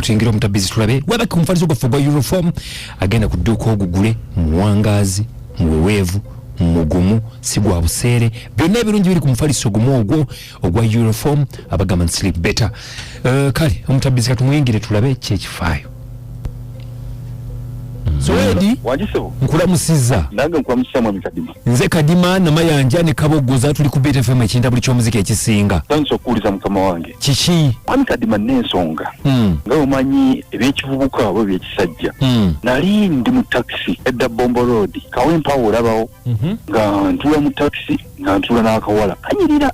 tuyingira omutabizi tulabe wabaka omufaliso gwaffe gwa uniform agenda ku dduuka ogugule muwangazi muweweevu mugumu si gwa buseere byonna ebirungi biri ku mufaliso gumu ogwo ogwa uniform abagamba sleep better. Kale omutabizi katumuyingire tulabe kyekifaayo. Soedi wajisewo nkulamusiza nange nkulamusiza mwami Kadima nze Kadima namayanja ne kabogoza tuli ku BT FM ekinda buli ky'omuziki ekisinga tanso okuwuliza mukama wange kiki mwami Kadima n'ensonga nga omanyi ebyekivubuka abo byekisajja nali ndi mu taxi edda Bombo Road Kawempa olabawo nga ntula mu taxi nga ntula n'akawala Anyirira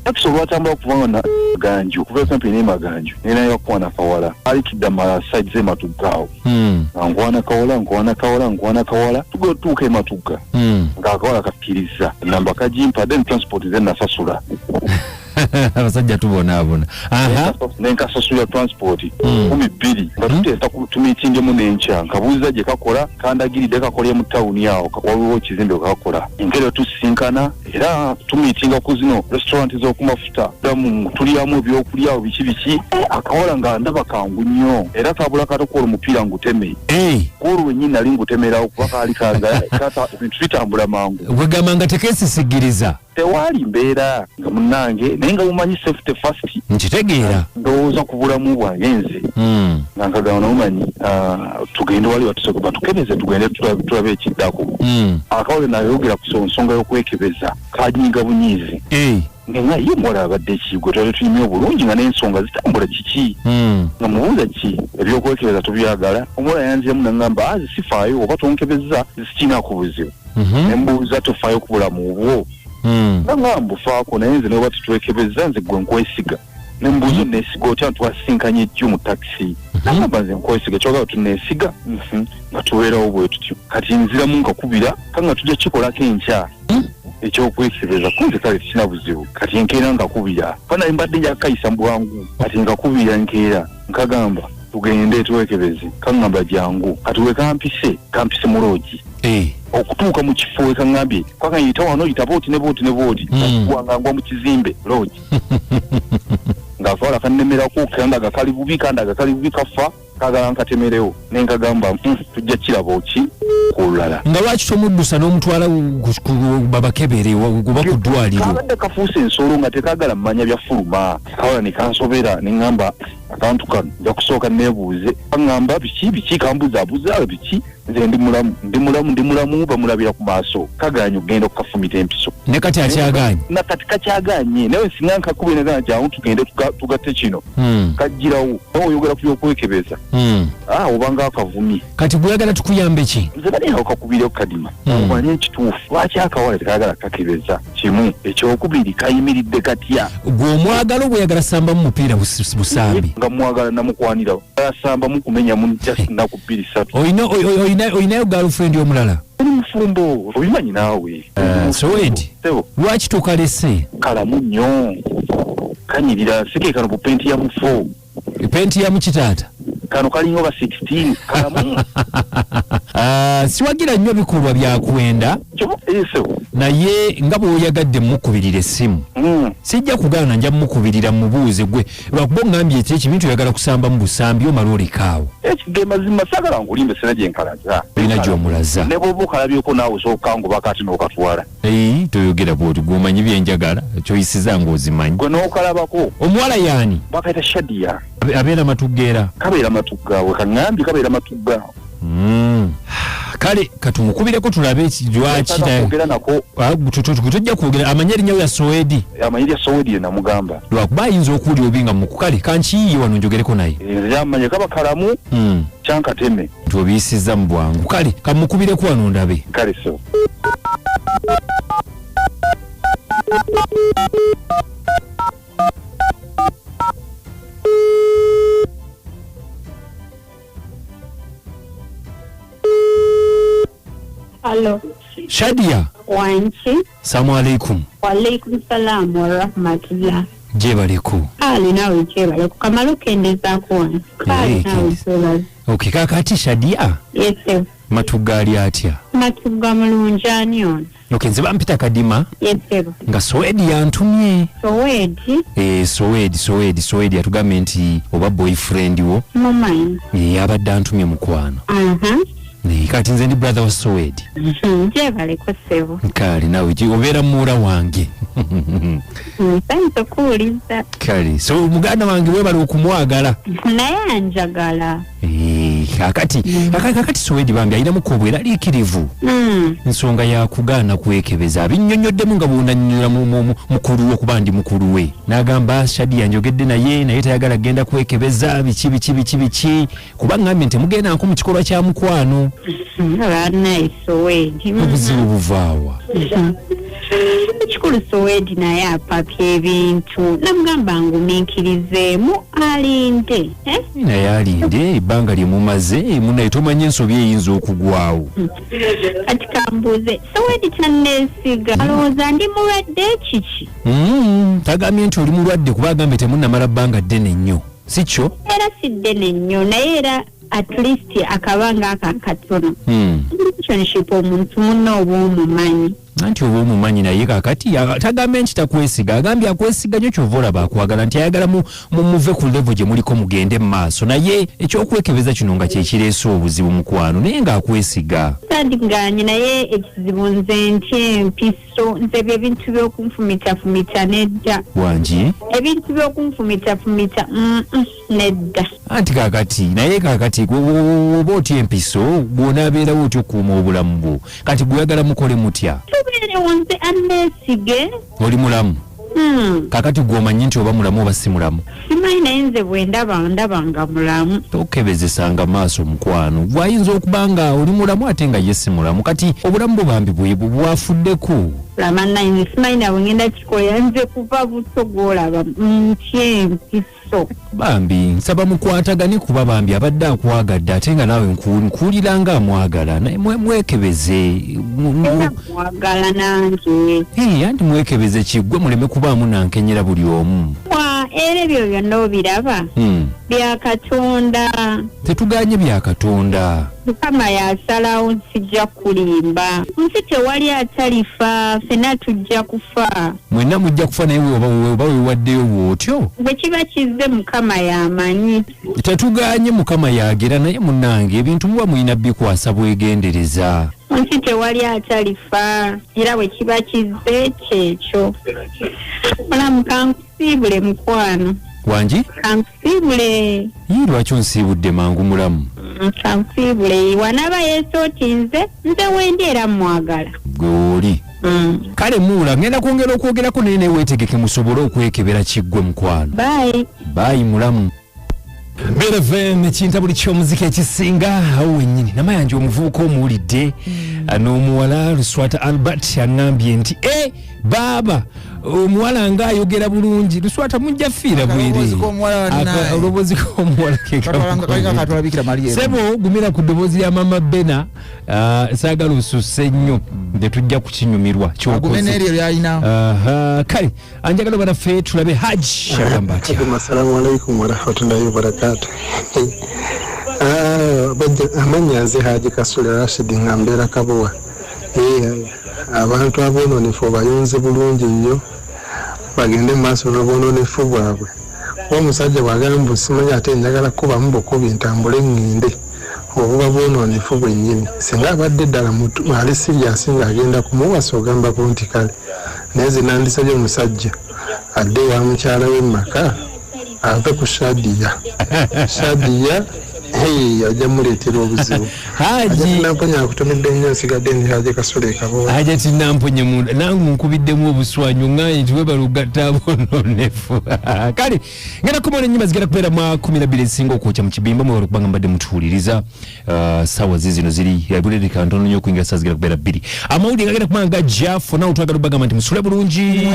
taxi olwatambula okuvanga na ganju kuva kampi ne maganju nina yakwana kawala ali kidama side ze matugao ngwana kawala tuke matuga ngakawala kakiriza namba kajimpa then transport then nasasula abasajja tubonabona nenka sasula transport 12 batutesa kutumitinge mu nencha nkabuza je kakola kandagiride kakolye mu town yawo waliwo kizimbe kakola engero tusinkana era tumitinga ku zino restaurant zo kumafuta damu tuliyamu byokulya biki akawala nga ndaba kangu nnyo era kabula katokola omupira nguteme kuru wenyina lingutemera okubaka ali kanga kata bintu bitambula mangu wegamba tekesisigiriza tewali mbeera nga munnange naye nga mumanyi safety first nkitegeera ndowooza ku bulamu bwange nze nga nkagana omanyi tugende wali watusekuba tukebeze tugende tulabe ekiddako akawale nayogera ku nsonga y'okwekebeza kajinga bunyiizi nga ye mwola abadde ekigwe twali tuyimye obulungi nga n'ensonga zitambula kiki nga mubuuza ki ebyokwekebeza tubyagala omwola yanziramu nangamba azisifaayo oba tonkebeza zikinaako buzibu nembuuza tofaayo ku bulamu obwo nga mbufaako naye nze noba tutwekebeza nze gwe nkwesiga nembuuzo nesiga otya twasinkanye ejju mu taxi nagamba nze nkwesiga kyogala tunesiga nga tubeerawo bwe tutyo kati nziramu nkakubira kanga tujja kikolako enkya ekyokwekebeza kunze kale tikina buzibu kati enkeera nkakubira fana mbadde njakayisa mu bwangu kati nkakubira enkeera nkagamba tugende twekebeze kangamba jangu kati wekampise mu loogi okutuuka mu kifo ekangambye kakayita wano yita booti ne kuwangangwa mu kizimbe loogi ng'akawala kannemerako kandaga kali bubi kafa kagala nkatemerewo nenkagamba tujja kiraba ki kulala nga lwaki tomuddusa n'omutwala babakebere oba ku ddwaliro kabadde kafuuse ensolo nga tekagala mmanya bya fuluma kawala ne kansobera ne ŋŋamba akantu kano nja kusooka neebuuze kaŋŋamba biki kambuzabuza biki nze ndi mulamu bamulabira ku maaso kaganya okugenda okukafumita empiso ne kati akyaganye nakati kakyaganye naye singa nkakubye negana jangu tugende tugatte kino kajjirawo nawe oyogera ku byokwekebeza obanga akavumi kati gweyagala tukuyambe ki nze baliawo kakubireko Kadima omanye ekituufu lwaki akawala tekayagala kakebeza kimu ekyokubiri kayimiridde katya gwe omwagala obweyagala sambamu mupiira busambi nga mwagala namukwanira asambamu kumenyamu just nnaku 2-3 oyinayo girlfriend omulala oli mufumbo obimanyi naawe Soedi lwaki tokalese kalamu nnyo kanyirira sike kano ku penti ya mufo penti ya mukitaata kano kalinga oba 16 kalamu siwagira nnyo bikolwa byakwenda naye nga bw'oyagadde mukubirira essimu sijja kugaana nja mukubirira mubuuze gwe lwakuba oŋŋambye eki ekibintu oyagala kusamba mu busambi omala olekaawo ekige mazima sagala ngulimbe sena gye nkalaza olina gy'omulaza ne bw'oba okalabyeko naawe osooka ngoba kati n'okatwala toyogera bwoti gw'omanyi byenjagala kyoyisiza ng'ozimanyi gwe n'okalabako omuwala yaani bakayita Shadiya abeera matuggeera kabeera matugga we kaŋŋambye kabeera matugga kale katumukubireko tulabe lwaki tujja kwogera amanyi erinnya ya Soedi amanyi ya Soedi ye namugamba lwakuba ayinza okuwulira obinga mukukale kankiyiye wano njogereko naye nze amanye kaba kalamu kyankateme nti obiyisizza mu bwangu kale kamukubireko wano ndabe kale so Hello. Shadiya. Wanchi. Assalamu alaikum. Wa alaikum salam wa rahmatullah. Jebaleku. Alina we jebaleku. Kamalo kendeza kuwa. Alina we jebaleku. Okay, kakati Shadiya. Yes, sir. Matugali atya? Matuga mulungi ani ono? Okay, nze bampita Kadima. Yes, sebo. Nga Soedi yantumye. Soedi? Soedi atugambye nti oba boyfriend wo. Mumanyi. Abadde antumye mukwano. Kati nze ndi brother wa Soedi. Gyebaleko sebo. Kale nawe obeera muwala wange. Nsanyusa okuwuliza. Kale so muganda wange webala okumwagala. Naye anjagala. Kakati Soedi bambi alinamu kobwera liikirivu. Nsonga ya kugaana kwekebeza abinnyonnyoddemu nga bw'onannyonnyola mukulu wo kuba ndi mukulu we. N'agamba Shadi yanjogedde naye tayagala genda kwekebeza biki kuba ngambye nti mugenda nko mu kikolwa kya mukwano. Naye Soedi. Obuzibu buvaawa. Ekikulu Soedi naye apapya ebintu namugamba ngumiikirizeemu alinde. Naye alinde ebbanga lye mumaze munaye tomanye ensobi eyinza okugwawo. Kati kambuuze Soedi tanneesiga alowooza ndi mulwadde kiki? Tagambye nti oli mulwadde kuba agambye temunnamala bbanga ddene nnyo si kyo? Era si ddene nnyo naye era at least akabanga aka katono. Relationship omuntu munno oba omumanyi. Anti oba omumanyi naye kakati tagambye nti takwesiga agambye akwesiga nnyo kyova olaba akwagala nti ayagala muve ku level gye muliko mugende mu maaso naye ekyokwekebeza kino nga kyekireese obuzibu mukwano naye ng'akwesiga. Sadiganye naye ekizibu nze ntyempiso nze ebyo ebintu by'okunfumitafumita nedda. Wangi? Ebintu by'okunfumitafumita nedda. Anti kakati oba otya empiso bw'onaabeerawo otya okuuma obulamu bwo kati gweyagala mukole mutya? Tubeerewo nze anneesige. Oli mulamu? Kakati gw'omanyi nti oba mulamu oba si mulamu? Simanyi naye nze bwe ndaba nga mulamu. Tokebezesanga maaso mukwano bw'ayinza okuba nga oli mulamu ate nga ye si mulamu kati obulamu bwo bambi bwafuddeko. Lama naye simanyi na bwengenda kikola nze kuva buto gw'olaba ntyempiso. Bambi nsaba mukwatagane kuba bambi abadde akwagadde ate nga naawe nkuwulira nga amwagala naye mwekebeze. Era mwagala nange. Anti mwekebeze kiggwe muleme kubaamu nankenyera buli omu. Era ebyo byonna obiraba bya Katonda. Tetuganye bya Katonda. Mukama yasalawo nsijja kulimba. Nsi tewali atalifa ffenna tujja kufa. Mwenna mujja kufa naye oba wewaddeyo bw'otyo. Bwe kiba kizze Mukama y'amanyi. Tetuganye Mukama y'agera naye munnange ebintu muba mulina bikwasa bwegendereza. Nsi tewali atalifa era bwe kiba kizze kyekyo. Mulamu kankusiibule mukwano. Wangi? Kankusiibule. Lwaki onsiibudde mangu mulamu? Kankusiibule wanaba yeesooti nze wendi era mwagala. Goli. Kale muula ngenda kwongera okwogerako naye neweetegeke musobole okwekebera kiggwe mukwano. Bye mulamu. BFM kinta buli ky'omuziki ekisinga awo wennyini namayanja omuvubuka omuwulidde n'omuwala Luswata Albert angambye nti baaba omuwala ng'ayogera bulungi Luswata mujja fiira bwere olobozi k'omuwala sebo gumira ku ddoboozi lya mama Bena saagala osusse nnyo nte tujja kukinyumirwa kale anjagala banaffe tulabe Haji agamba atya. Assalamu alaikum warahmatullahi wabarakatuh. Amanya nze Haji Kasule Rashid Ngambera Kabuwa. Abantu aboononefu bayonze bulungi nnyo bagende maaso n'obwononefu bwabwe. Omusajja bw'agamba simanyi ate njagala kubamu bukubi ntambule ngende obuba bwononefu bwennyini singa abadde ddala ali siriasi ng'agenda kumuwasa ogambako nti kale naye ze nandisabye omusajja adde wa mukyala we maka ave ku Shadiya ajja muleetera obuzibu. Haji namponya akutumidde nnyo nsigadde ndi Haji Kasule Kabuwa. Haji tinamponye munda nangu nkubiddemu obuswanyu nganye nti webala ogatta aboononefu. Kale ngenda kumona ennyimba zigenda kubeera mu 12 ezisinga okwokya mu kibimba mwewala okubanga mbadde mutuwuliriza ssaawa zino ziri yabulirika ntono nnyo okuyingira ssaawa zigenda kubeera 2 amawulire gagenda kumanga gajja fona otwagala obagamba nti musule bulungi.